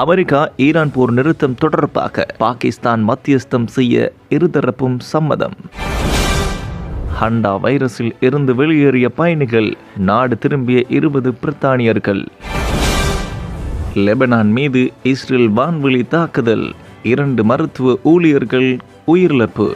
America Iran போர் நிறுத்தம் தொடர்பாக பாகிஸ்தான் மத்தியஸ்தம் செய்ய இருதரப்பும் சம்மதம். ஹண்டா வைரஸில் இருந்து வெளியேறிய பயணிகள், நாடு திரும்பிய 20 பிரித்தானியர்கள். லெபனான் மீது இஸ்ரேல் வான்வெளி தாக்குதல், 2 மருத்துவ ஊழியர்கள் உயிரிழப்பு.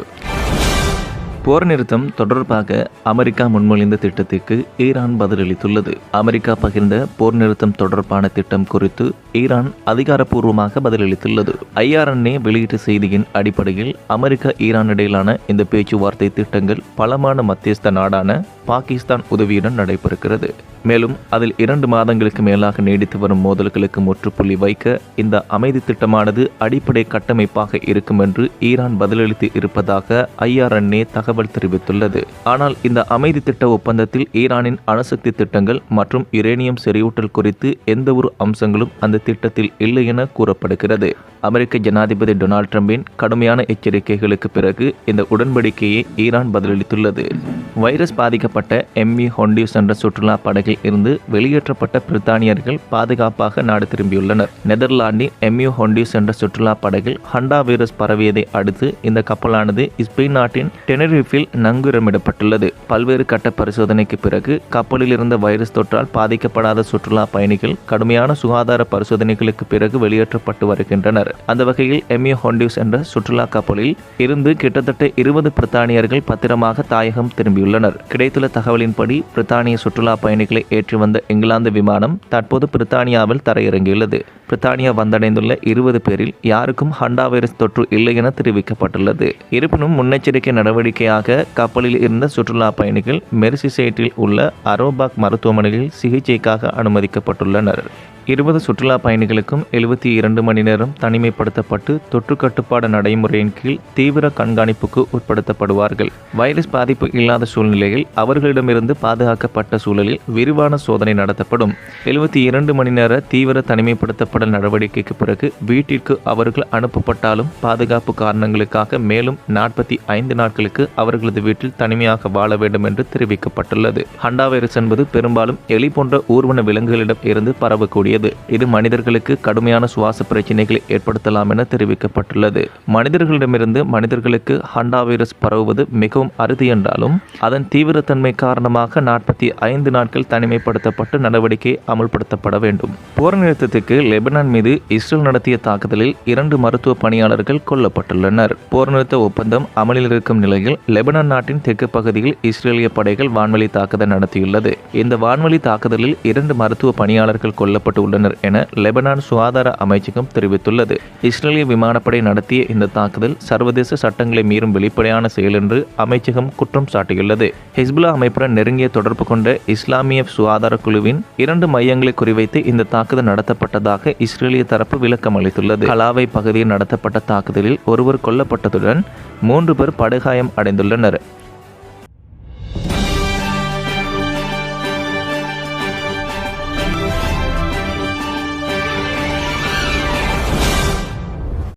போர் நிறுத்தம் தொடர்பாக அமெரிக்கா முன்மொழிந்த திட்டத்திற்கு ஈரான் பதிலளித்துள்ளது. அமெரிக்கா பகிர்ந்த போர் நிறுத்தம் தொடர்பான திட்டம் குறித்து ஈரான் அதிகாரப்பூர்வமாக பதிலளித்துள்ளது. IRNA வெளியிட்ட செய்தியின் அடிப்படையில் அமெரிக்கா ஈரான் இடையிலான இந்த பேச்சுவார்த்தை திட்டங்கள் பலமான மத்தியஸ்த நாடான பாகிஸ்தான் உதவியுடன் நடைபெறுகிறது. மேலும் அதில் 2 மாதங்களுக்கு மேலாக நீடித்து வரும் மோதல்களுக்கு முற்றுப்புள்ளி வைக்க இந்த அமைதி திட்டமானது அடிப்படை கட்டமைப்பாக இருக்கும் என்று ஈரான் பதிலளித்து இருப்பதாக IRNA தகவல் தெரிவித்துள்ளது. ஆனால் இந்த அமைதி திட்ட ஒப்பந்தத்தில் ஈரானின் அணுசக்தி திட்டங்கள் மற்றும் யுரேனியம் செறிவூட்டல் குறித்து எந்த ஒரு அம்சங்களும் அந்த திட்டத்தில் இல்லை என கூறப்படுகிறது. அமெரிக்க ஜனாதிபதி டொனால்ட் ட்ரம்பின் கடுமையான எச்சரிக்கைகளுக்கு பிறகு இந்த உடன்படிக்கையை ஈரான் பதிலளித்துள்ளது. வைரஸ் பாதிக்கப்பட்ட MV ஹொண்டியூஸ் என்ற சுற்றுலா படகில் இருந்து வெளியேற்றப்பட்ட பிரித்தானியர்கள் பாதுகாப்பாக நாடு திரும்பியுள்ளனர். நெதர்லாந்தின் MV ஹொண்டியூஸ் என்ற சுற்றுலா படகில் ஹண்டா வைரஸ் பரவியதை அடுத்து இந்த கப்பலானது ஸ்பெயின் நாட்டின் டெனரிஃபில் நங்கூரமிடப்பட்டுள்ளது. பல்வேறு கட்ட பரிசோதனைக்கு பிறகு கப்பலில் இருந்த வைரஸ் தொற்றால் பாதிக்கப்படாத சுற்றுலா பயணிகள் கடுமையான சுகாதார பரிசோதனைகளுக்கு பிறகு வெளியேற்றப்பட்டு வருகின்றனர். அந்த வகையில் MV ஹொண்டியூஸ் என்ற சுற்றுலா கப்பலில் இருந்து கிட்டத்தட்ட 20 பிரித்தானியர்கள் பத்திரமாக தாயகம் திரும்பியுள்ளனர். கிடைத்துள்ள தகவலின்படி பிரித்தானிய சுற்றுலா பயணிகளை ஏற்றி வந்த இங்கிலாந்து விமானம் தற்போது பிரித்தானியாவில் தரையிறங்கியுள்ளது. பிரித்தானியா வந்தடைந்துள்ள 20 பேரில் யாருக்கும் ஹண்டா வைரஸ் தொற்று இல்லை என தெரிவிக்கப்பட்டுள்ளது. இருப்பினும் முன்னெச்சரிக்கை நடவடிக்கையாக கப்பலில் இருந்த சுற்றுலா பயணிகள் மெர்சிசைட்டில் உள்ள அரோபாக் மருத்துவமனையில் சிகிச்சைக்காக அனுமதிக்கப்பட்டுள்ளனர். 20 சுற்றுலா பயணிகளுக்கும் 72 மணி நேரம் தனிமைப்படுத்தப்பட்டு தொற்று கட்டுப்பாடு நடைமுறையின் கீழ் தீவிர கண்காணிப்புக்கு உட்படுத்தப்படுவார்கள். வைரஸ் பாதிப்பு இல்லாத சூழ்நிலையில் அவர்களிடமிருந்து பாதுகாக்கப்பட்ட சூழலில் விரிவான சோதனை நடத்தப்படும். 72 மணி நேர தீவிர தனிமைப்படுத்தப்படல் நடவடிக்கைக்கு பிறகு வீட்டிற்கு அவர்கள் அனுப்பப்பட்டாலும் பாதுகாப்பு காரணங்களுக்காக மேலும் 45 நாட்களுக்கு அவர்களது வீட்டில் தனிமையாக வாழ வேண்டும் என்று தெரிவிக்கப்பட்டுள்ளது. ஹண்டா வைரஸ் என்பது பெரும்பாலும் எலி போன்ற ஊர்வன விலங்குகளிடம் இருந்து பரவக்கூடிய இது மனிதர்களுக்கு கடுமையான சுவாச பிரச்சனைகளை ஏற்படுத்தலாம் என தெரிவிக்கப்பட்டுள்ளது. மனிதர்களிடமிருந்து மனிதர்களுக்கு ஹண்டா வைரஸ் பரவுவது மிகவும் அரிது என்றாலும் அதன் தீவிரத்தன்மை காரணமாக 45 நாட்கள் தனிமைப்படுத்தப்பட்டு நடவடிக்கை அமல்படுத்தப்பட வேண்டும். போர் நிறுத்தத்துக்கு லெபனான் மீது இஸ்ரேல் நடத்திய தாக்குதலில் 2 மருத்துவ பணியாளர்கள் கொல்லப்பட்டுள்ளனர். போர் நிறுத்த ஒப்பந்தம் அமலில் இருக்கும் நிலையில் லெபனான் நாட்டின் தெற்கு பகுதியில் இஸ்ரேலிய படைகள் வான்வெளி தாக்குதல் நடத்தியுள்ளது. இந்த வான்வெளி தாக்குதலில் 2 மருத்துவ பணியாளர்கள் கொல்லப்பட்டு உள்ளனர் என லெபனான் சுகாதார அமைச்சகம் தெரிவித்துள்ளது. இஸ்ரேலிய விமானப்படை நடத்திய இந்த தாக்குதல் சர்வதேச சட்டங்களை மீறும் வெளிப்படையான செயல் என்று அமைச்சகம் குற்றம் சாட்டியுள்ளது. ஹிஸ்புல்லா அமைப்புடன் நெருங்கிய தொடர்பு கொண்ட இஸ்லாமிய சுகாதார குழுவின் 2 மையங்களை குறிவைத்து இந்த தாக்குதல் நடத்தப்பட்டதாக இஸ்ரேலிய தரப்பு விளக்கம் அளித்துள்ளது. கலாவை பகுதியில் நடத்தப்பட்ட தாக்குதலில் ஒருவர் கொல்லப்பட்டதுடன் 3 பேர் படுகாயம் அடைந்துள்ளனர்.